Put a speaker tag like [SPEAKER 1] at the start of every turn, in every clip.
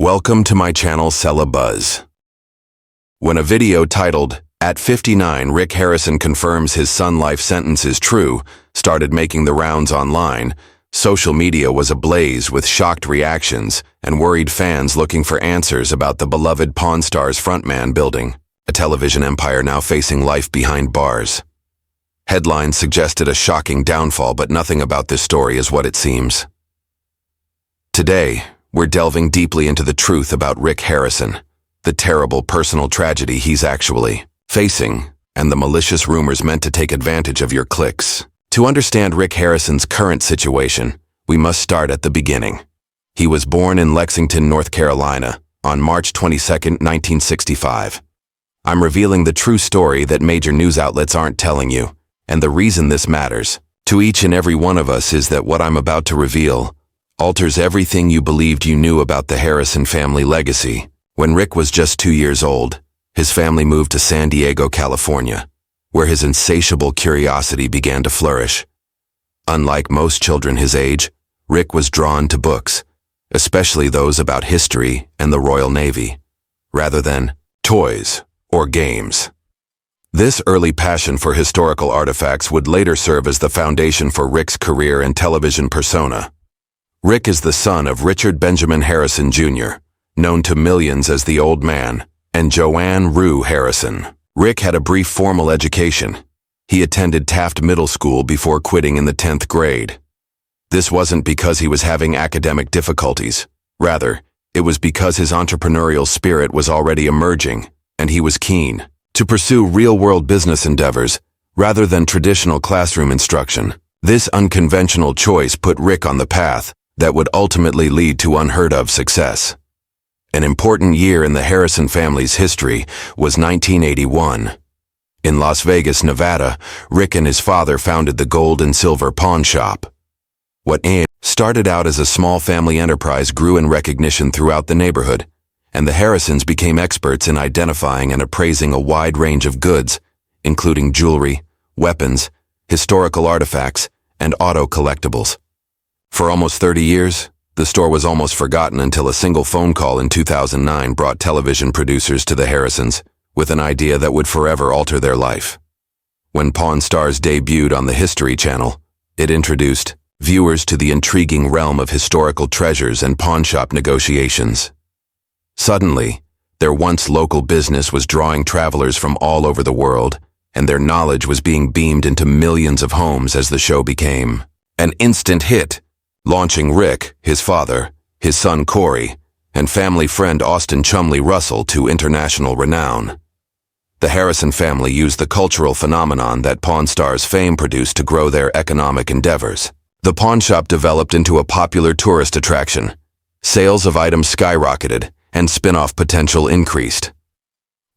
[SPEAKER 1] Welcome to my channel Sella Buzz. When a video titled, "At 59, Rick Harrison confirms his son life sentence is true," started making the rounds online, social media was ablaze with shocked reactions and worried fans looking for answers about the beloved Pawn Stars frontman building a television empire now facing life behind bars. Headlines suggested a shocking downfall, but nothing about this story is what it seems. Today, we're delving deeply into the truth about Rick Harrison, the terrible personal tragedy he's actually facing, and the malicious rumors meant to take advantage of your clicks. To understand Rick Harrison's current situation, we must start at the beginning. He was born in Lexington, North Carolina, on March 22, 1965. I'm revealing the true story that major news outlets aren't telling you, and the reason this matters to each and every one of us is that what I'm about to reveal alters everything you believed you knew about the Harrison family legacy. When Rick was just 2 years old, his family moved to San Diego, California, where his insatiable curiosity began to flourish. Unlike most children his age, Rick was drawn to books, especially those about history and the Royal Navy, rather than toys or games. This early passion for historical artifacts would later serve as the foundation for Rick's career and television persona. Rick is the son of Richard Benjamin Harrison Jr., known to millions as the Old Man, and Joanne Rue Harrison. Rick had a brief formal education. He attended Taft Middle School before quitting in the 10th grade. This wasn't because he was having academic difficulties. Rather, it was because his entrepreneurial spirit was already emerging, and he was keen to pursue real-world business endeavors rather than traditional classroom instruction. This unconventional choice put Rick on the path that would ultimately lead to unheard-of success. An important year in the Harrison family's history was 1981. In Las Vegas, Nevada, Rick and his father founded the Gold and Silver Pawn Shop. What started out as a small family enterprise grew in recognition throughout the neighborhood, and the Harrisons became experts in identifying and appraising a wide range of goods, including jewelry, weapons, historical artifacts, and auto collectibles. For almost 30 years, the store was almost forgotten until a single phone call in 2009 brought television producers to the Harrisons with an idea that would forever alter their life. When Pawn Stars debuted on the History Channel, it introduced viewers to the intriguing realm of historical treasures and pawnshop negotiations. Suddenly, their once local business was drawing travelers from all over the world, and their knowledge was being beamed into millions of homes as the show became an instant hit, launching Rick, his father, his son Corey, and family friend Austin Chumley Russell to international renown. The Harrison family used the cultural phenomenon that Pawn Stars fame produced to grow their economic endeavors. The pawn shop developed into a popular tourist attraction. Sales of items skyrocketed, and spin-off potential increased.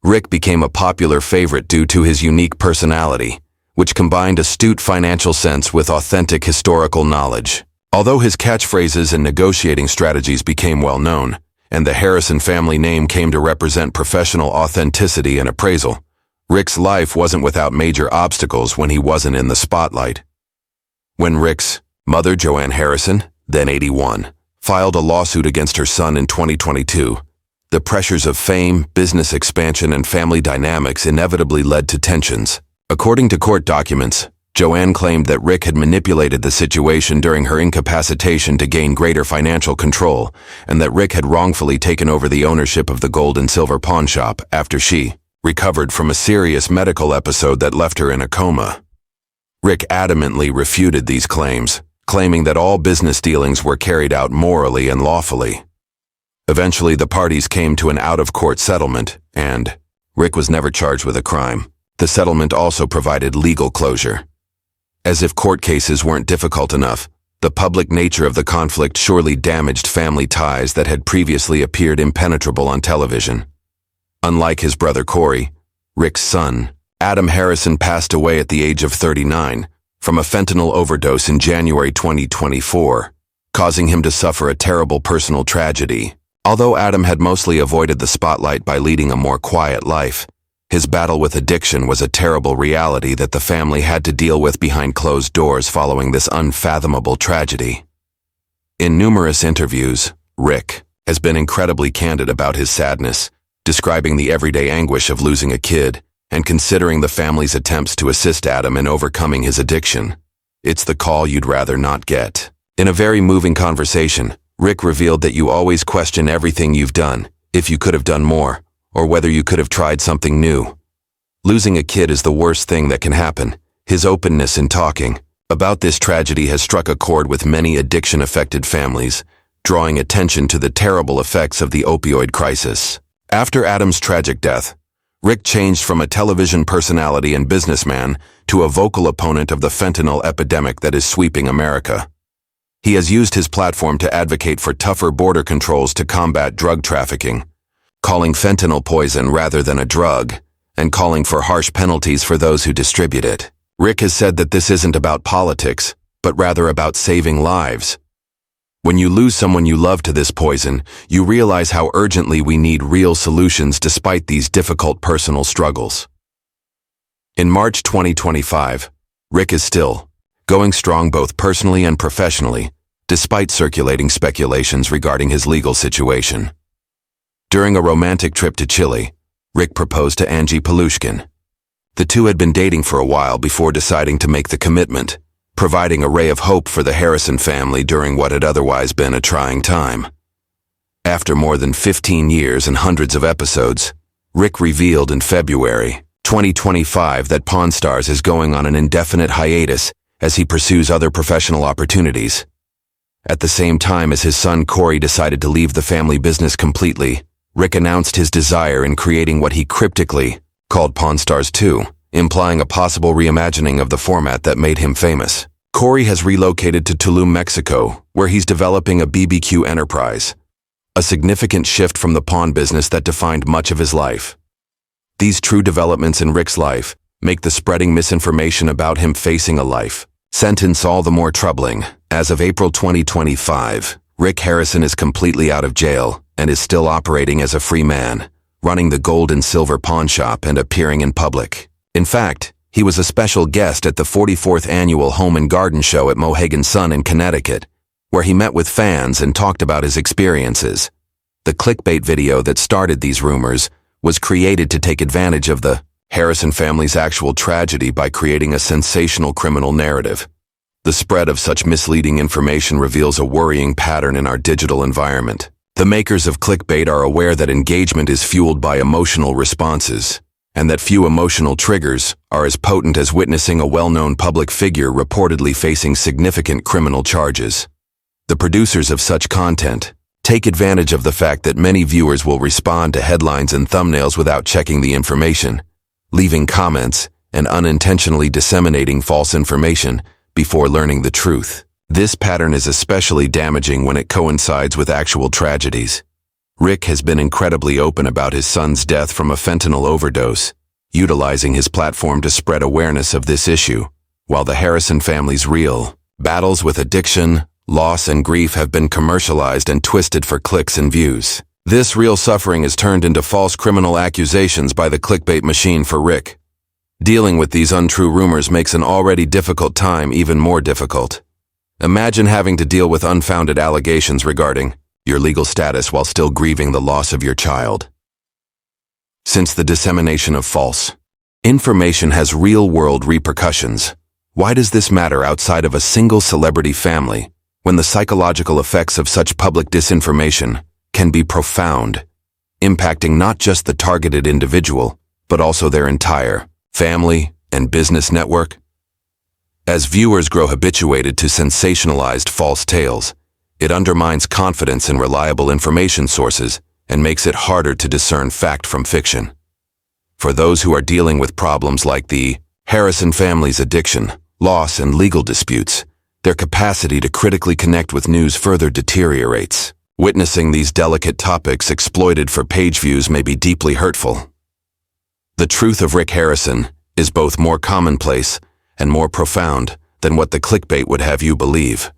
[SPEAKER 1] Rick became a popular favorite due to his unique personality, which combined astute financial sense with authentic historical knowledge. Although his catchphrases and negotiating strategies became well known, and the Harrison family name came to represent professional authenticity and appraisal, Rick's life wasn't without major obstacles when he wasn't in the spotlight. When Rick's mother, Joanne Harrison, then 81, filed a lawsuit against her son in 2022, the pressures of fame, business expansion, and family dynamics inevitably led to tensions. According to court documents, Joanne claimed that Rick had manipulated the situation during her incapacitation to gain greater financial control, and that Rick had wrongfully taken over the ownership of the Gold and Silver Pawn Shop after she recovered from a serious medical episode that left her in a coma. Rick adamantly refuted these claims, claiming that all business dealings were carried out morally and lawfully. Eventually, the parties came to an out-of-court settlement, and Rick was never charged with a crime. The settlement also provided legal closure. As if court cases weren't difficult enough, the public nature of the conflict surely damaged family ties that had previously appeared impenetrable on television. Unlike his brother Corey, Rick's son, Adam Harrison, passed away at the age of 39 from a fentanyl overdose in January 2024, causing him to suffer a terrible personal tragedy. Although Adam had mostly avoided the spotlight by leading a more quiet life, his battle with addiction was a terrible reality that the family had to deal with behind closed doors following this unfathomable tragedy. In numerous interviews, Rick has been incredibly candid about his sadness, describing the everyday anguish of losing a kid and considering the family's attempts to assist Adam in overcoming his addiction. It's the call you'd rather not get. In a very moving conversation, Rick revealed that you always question everything you've done, if you could have done more, or whether you could have tried something new. Losing a kid is the worst thing that can happen. His openness in talking about this tragedy has struck a chord with many addiction-affected families, drawing attention to the terrible effects of the opioid crisis. After Adam's tragic death, Rick changed from a television personality and businessman to a vocal opponent of the fentanyl epidemic that is sweeping America. He has used his platform to advocate for tougher border controls to combat drug trafficking, calling fentanyl poison rather than a drug, and calling for harsh penalties for those who distribute it. Rick has said that this isn't about politics, but rather about saving lives. When you lose someone you love to this poison, you realize how urgently we need real solutions despite these difficult personal struggles. In March 2025, Rick is still going strong both personally and professionally, despite circulating speculations regarding his legal situation. During a romantic trip to Chile, Rick proposed to Angie Palushkin. The two had been dating for a while before deciding to make the commitment, providing a ray of hope for the Harrison family during what had otherwise been a trying time. After more than 15 years and hundreds of episodes, Rick revealed in February 2025 that Pawn Stars is going on an indefinite hiatus as he pursues other professional opportunities. At the same time as his son Corey decided to leave the family business completely, Rick announced his desire in creating what he cryptically called Pawn Stars 2, implying a possible reimagining of the format that made him famous. Corey has relocated to Tulum, Mexico, where he's developing a BBQ enterprise, a significant shift from the pawn business that defined much of his life. These true developments in Rick's life make the spreading misinformation about him facing a life sentence all the more troubling. As of April 2025, Rick Harrison is completely out of jail and is still operating as a free man, running the gold and silver pawn shop and appearing in public. In fact, he was a special guest at the 44th Annual Home and Garden Show at Mohegan Sun in Connecticut, where he met with fans and talked about his experiences. The clickbait video that started these rumors was created to take advantage of the Harrison family's actual tragedy by creating a sensational criminal narrative. The spread of such misleading information reveals a worrying pattern in our digital environment. The makers of clickbait are aware that engagement is fueled by emotional responses, and that few emotional triggers are as potent as witnessing a well-known public figure reportedly facing significant criminal charges. The producers of such content take advantage of the fact that many viewers will respond to headlines and thumbnails without checking the information, leaving comments and unintentionally disseminating false information before learning the truth. This pattern is especially damaging when it coincides with actual tragedies. Rick has been incredibly open about his son's death from a fentanyl overdose, utilizing his platform to spread awareness of this issue, while the Harrison family's real battles with addiction, loss, and grief have been commercialized and twisted for clicks and views. This real suffering is turned into false criminal accusations by the clickbait machine for Rick. Dealing with these untrue rumors makes an already difficult time even more difficult. Imagine having to deal with unfounded allegations regarding your legal status while still grieving the loss of your child. Since the dissemination of false information has real-world repercussions, why does this matter outside of a single celebrity family when the psychological effects of such public disinformation can be profound, impacting not just the targeted individual, but also their entire family and business network? As viewers grow habituated to sensationalized false tales, it undermines confidence in reliable information sources and makes it harder to discern fact from fiction. For those who are dealing with problems like the Harrison family's addiction, loss, and legal disputes, their capacity to critically connect with news further deteriorates. Witnessing these delicate topics exploited for page views may be deeply hurtful. The truth of Rick Harrison is both more commonplace and more profound than what the clickbait would have you believe.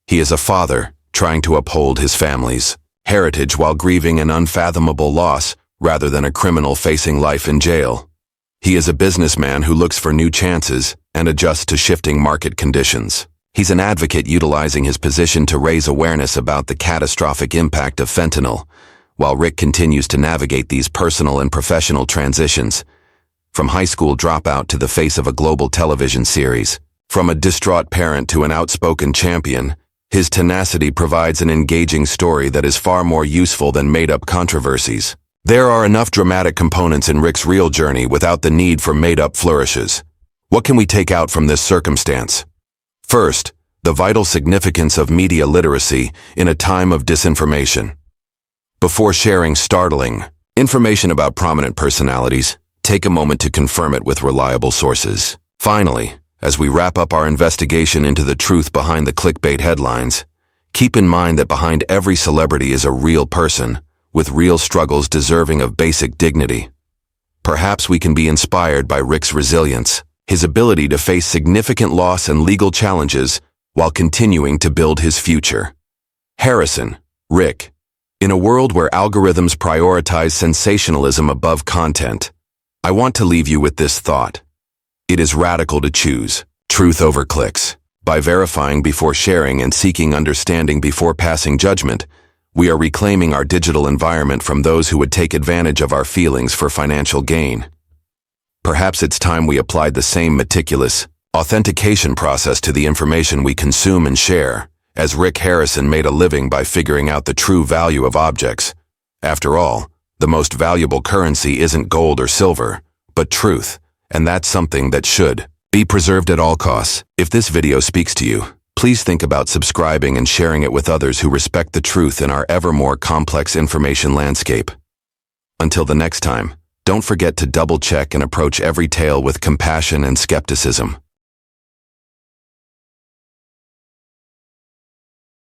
[SPEAKER 1] He is a father trying to uphold his family's heritage while grieving an unfathomable loss rather than a criminal facing life in jail. He is a businessman who looks for new chances and adjusts to shifting market conditions. He's an advocate utilizing his position to raise awareness about the catastrophic impact of fentanyl, while Rick continues to navigate these personal and professional transitions. From high school dropout to the face of a global television series, from a distraught parent to an outspoken champion, his tenacity provides an engaging story that is far more useful than made-up controversies. There are enough dramatic components in Rick's real journey without the need for made-up flourishes. What can we take out from this circumstance? First, the vital significance of media literacy in a time of disinformation. Before sharing startling information about prominent personalities, take a moment to confirm it with reliable sources. Finally, as we wrap up our investigation into the truth behind the clickbait headlines, keep in mind that behind every celebrity is a real person, with real struggles deserving of basic dignity. Perhaps we can be inspired by Rick's resilience, his ability to face significant loss and legal challenges while continuing to build his future. Harrison, Rick. In a world where algorithms prioritize sensationalism above content, I want to leave you with this thought. It is radical to choose truth over clicks. By verifying before sharing and seeking understanding before passing judgment, we are reclaiming our digital environment from those who would take advantage of our feelings for financial gain. Perhaps it's time we applied the same meticulous authentication process to the information we consume and share, as Rick Harrison made a living by figuring out the true value of objects. After all, the most valuable currency isn't gold or silver, but truth. And that's something that should be preserved at all costs. If this video speaks to you, please think about subscribing and sharing it with others who respect the truth in our ever more complex information landscape. Until the next time, don't forget to double-check and approach every tale with compassion and skepticism.